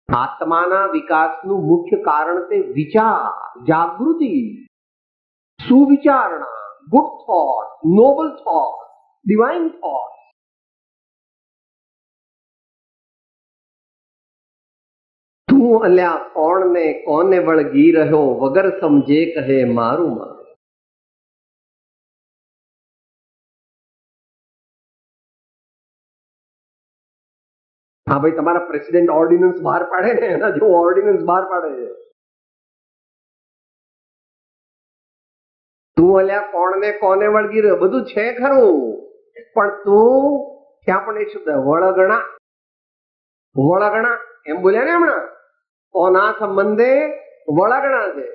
આત્માના વિકાસનું મુખ્ય કારણ તે વિચાર, જાગૃતિ, સુવિચારણા, good thought, noble thought, divine thought. તું અલ્યા કોણને કોને વળગી રહ્યો, વગર સમજે કહે મારું મારું. હા ભાઈ, તમારા પ્રેસિડેન્ટ ઓર્ડિનન્સ બહાર પાડે ને એના જેવો ઓર્ડિનન્સ બહાર પાડે છે. તું અલ્યા કોણને કોને વળગી રહ્યો, બધું છે ખરું, પણ તું ક્યાં પણ એ શબ્દ વળગણા, વળગણા એમ બોલ્યા ને હમણાં, કોના સંબંધે વળગણા છે.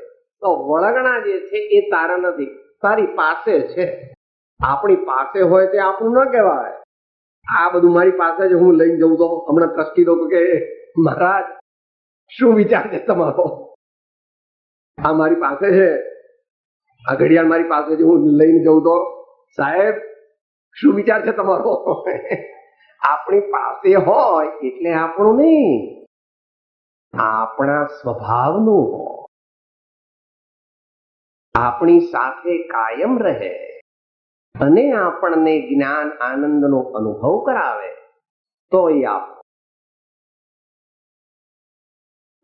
તો વળગણા જે છે એ તારા નથી, તારી પાસે છે. આપણી પાસે હોય તે આપણું ન કહેવાય. આ બધું મારી પાસે જ હું લઈને જઉં તો હમણાં ટ્રસ્ટી લોકો કે મહારાજ શું વિચાર છે તમારો, આ મારી પાસે છે, આ ઘડિયાળ મારી પાસે છે, હું લઈને જઉં તો સાહેબ શું વિચાર છે તમારો. આપણી પાસે હોય એટલે આપણું નહીં, આપણા સ્વભાવનું હોય, આપણી સાથે કાયમ રહે અને આપણને જ્ઞાન આનંદનો અનુભવ કરાવે તો એ આપ.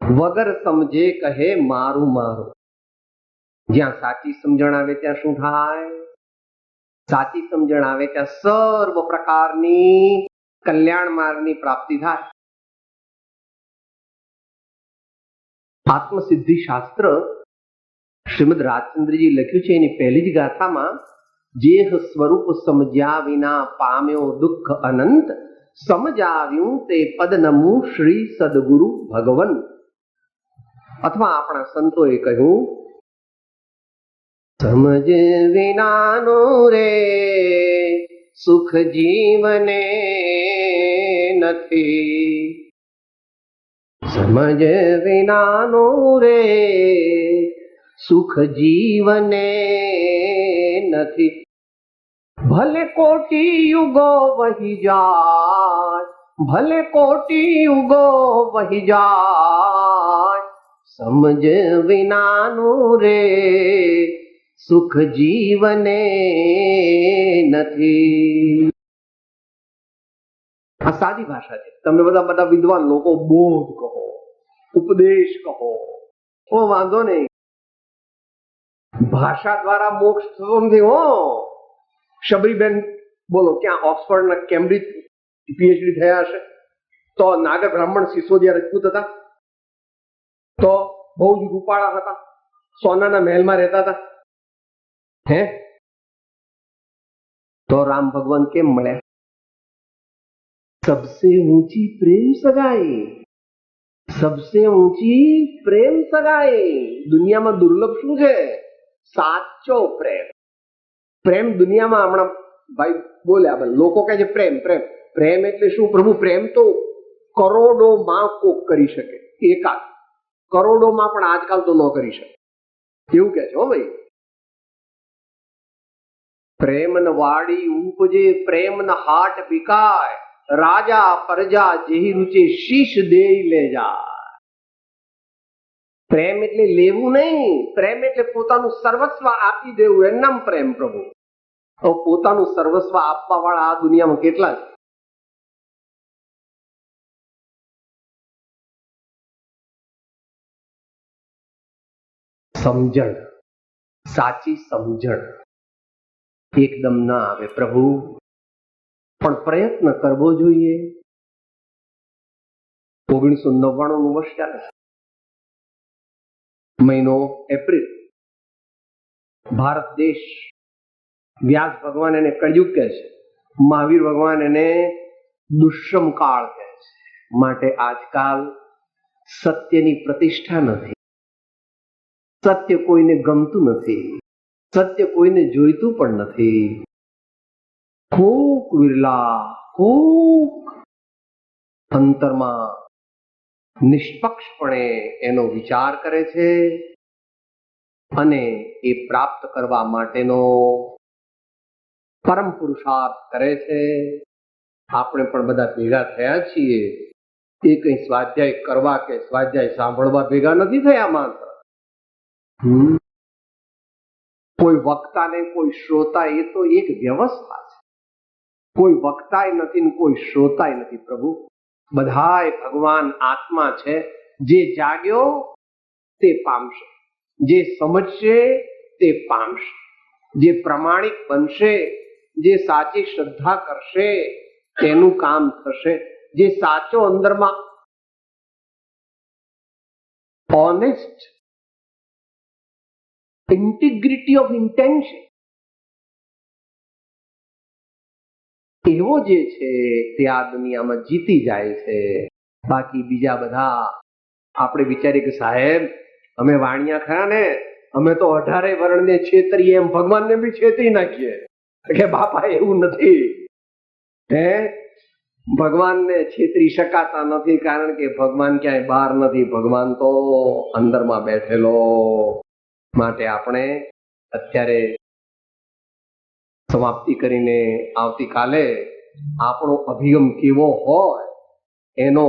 વગર સમજે કહે મારું મારું. જ્યાં સાચી સમજણ આવે ત્યાં શું થાય? સાચી સમજણ આવે ત્યાં સર્વ પ્રકારની કલ્યાણ માર્ગની પ્રાપ્તિ થાય. આત્મસિદ્ધિ શાસ્ત્ર શ્રીમદ રાજચંદ્રજી લખ્યું છે એની પહેલી જ ગાથામાં, જેહ સ્વરૂપ સમજ્યા વિના પામ્યો દુઃખ અનંત, સમજાવ્યું તે પદ નમું શ્રી સદગુરુ ભગવન. અથવા આપણા સંતોએ કહ્યું, સમજ વિનાનો રે સુખ જીવને નથી, સમજ વિનાનો રે સુખ જીવને નથી. ભલે કોટી યુગો વહી જાય, ભલે કોટી યુગો વહી જાય, સમજ વિનાનું રે સુખ જીવને નથી. આ સાદી ભાષા છે. તમે બધા વિદ્વાન લોકો બોધ કહો, ઉપદેશ કહો, ઓ વાંધો નહીં, ભાષા દ્વારા મોક્ષ થતો નથી. હો શબરીબેન બોલો ક્યાં ઓક્સફર્ડ ના કેમ્બ્રિજ પીએચડી થયા હશે, તો નાગર બ્રાહ્મણ સિસોદિયા રજપૂત હતા, તો બહુ જ રૂપાળા હતા, સોનાના મહેલમાં રહેતા હતા. હે તો રામ ભગવાન કેમ મળ્યા? सबसे ऊंची प्रेम सगाई, सबसे ऊंची प्रेम सगाई. દુનિયામાં દુર્લભ શું છે? સાચો પ્રેમ. પ્રેમ દુનિયામાં હમણાં ભાઈ બોલ્યા, લોકો કહે છે પ્રેમ પ્રેમ પ્રેમ એટલે શું? પ્રભુ પ્રેમ તો કરોડોમાં કોક કરી શકે, એકાદ કરોડોમાં પણ આજકાલ તો ન કરી શકે, એવું કે છે. હો ભાઈ, પ્રેમ ન વાડી ઉપજે, પ્રેમ ન હાટ વિકાય, રાજા પ્રજા જેહી રૂચે શીશ દેઈ લે જાય. પ્રેમ એટલે લેવું નહીં, પ્રેમ એટલે પોતાનું સર્વસ્વ આપી દેવું, એમ નામ પ્રેમ. પ્રભુ પોતાનું સર્વસ્વ આપવા વાળા આ દુનિયામાં કેટલા છે? સમજણ, સાચી સમજણ એકદમ ના આવે પ્રભુ, પણ પ્રયત્ન કરવો જોઈએ. 1999 વર્ષ ચાલે છે, મહિનો એપ્રિલ. ભારત દેશ, વ્યાસ ભગવાન એને કળયુગ કહે છે, મહાવીર ભગવાન એને દુષ્મ કાળ કહે છે. માટે આજકાલ સત્યની પ્રતિષ્ઠા નથી, સત્ય કોઈને ગમતું નથી, સત્ય કોઈને જોઈતું પણ નથી. ખૂબ વિરલા, ખૂબ અંતરમાં નિષ્પક્ષપણે એનો વિચાર કરે છે અને એ પ્રાપ્ત કરવા માટેનો પરમ પુરુષાર્થ કરે છે. આપણે પણ બધા ભેગા થયા છીએ એ કઈ સ્વાધ્યાય કરવા કે સ્વાધ્યાય સાંભળવા ભેગા નથી થયા માત્ર. કોઈ વક્તા ને કોઈ શ્રોતા એ તો એક વ્યવસ્થા છે. કોઈ વક્તાય નથી ને કોઈ શ્રોતાય નથી. પ્રભુ બધાય ભગવાન આત્મા છે. જે જાગ્યો તે પામશે, જે સમજશે તે પામશે, જે પ્રમાણિક બનશે, જે સાચી શ્રદ્ધા કરશે તેનું કામ થશે. જે સાચો અંદરમાં ઓનેસ્ટ ઇન્ટિગ્રિટી ઓફ ઇન્ટેન્શન એવો જે છે તે આ દુનિયામાં જીતી જાય છે. બાકી બીજા બધા આપણે વિચારીએ કે સાહેબ અમે વાણિયા ખરા ને, અમે તો 18 વર્ણને છેતરીએ એમ ભગવાનને બી છેતરી નાખીએ. કે બાપા એવું નથી. હે, ભગવાનને છેતરી શકાતા નથી, કારણ કે ભગવાન ક્યાંય બહાર નથી, ભગવાન તો અંદરમાં બેઠેલો. માટે આપણે અત્યારે સમાપ્તિ કરીને આવતીકાલે આપણો અભિગમ કેવો હોય એનો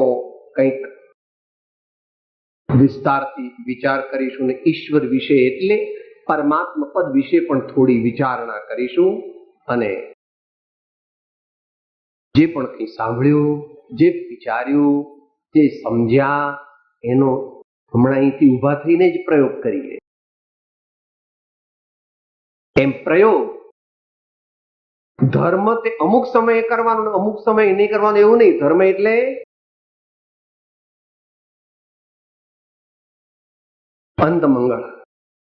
કંઈક વિસ્તારથી વિચાર કરીશું ને ઈશ્વર વિશે એટલે પરમાત્મા પદ વિશે પણ થોડી વિચારણા કરીશું. અને જે પણ કંઈ સાંભળ્યું, જે વિચાર્યું, જે સમજ્યા એનો હમણાં અહીંથી ઊભા થઈને જ પ્રયોગ કરીએ. એમ પ્રયોગ ધર્મ તે અમુક સમયે કરવાનો, અમુક સમયે નહીં કરવાનો એવું નહીં. ધર્મ એટલે અંત મંગળ.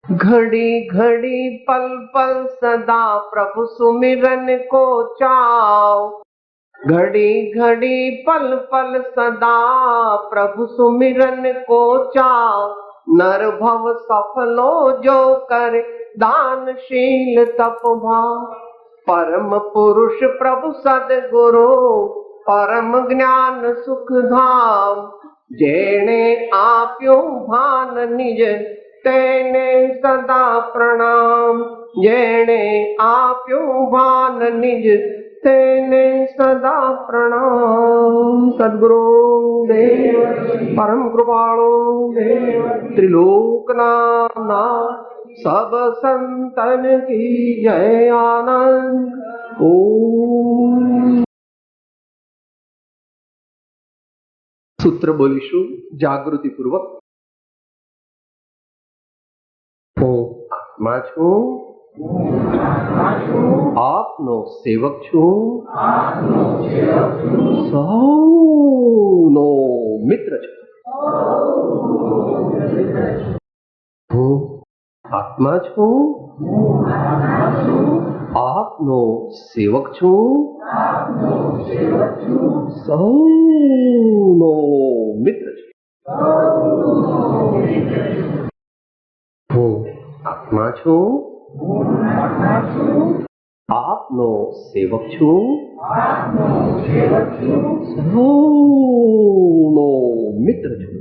घड़ी घड़ी पल पल सदा प्रभु सुमिरन को चाओ. घड़ी घड़ी पल पल सदा प्रभु सुमिरन को चाओ. नर भव सफलो जो करे दानशील तप भाव. परम पुरुष प्रभु सदगुरु परम ज्ञान सुख धाम. जेने आप्यो भान निज તેને સદા પ્રણામ. જેણે આપ્યું ભાન નિજ તેને સદા પ્રણામ. સદગુરુ દેવ પરમ કૃપાળુ દેવ ત્રિલોકના નાથ સબ સંતન કી જય. આનંદ. ઓમ. સૂત્ર બોલીશું જાગૃતિ પૂર્વક. હું આત્મા છું, આપનો સેવક છું, સૌનો મિત્ર છું. હું આત્મા છું, આપનો સેવક છું, સૌનો મિત્ર છું. હું આત્મા છું, આપનો સેવક છું, સૌનો મિત્ર છું.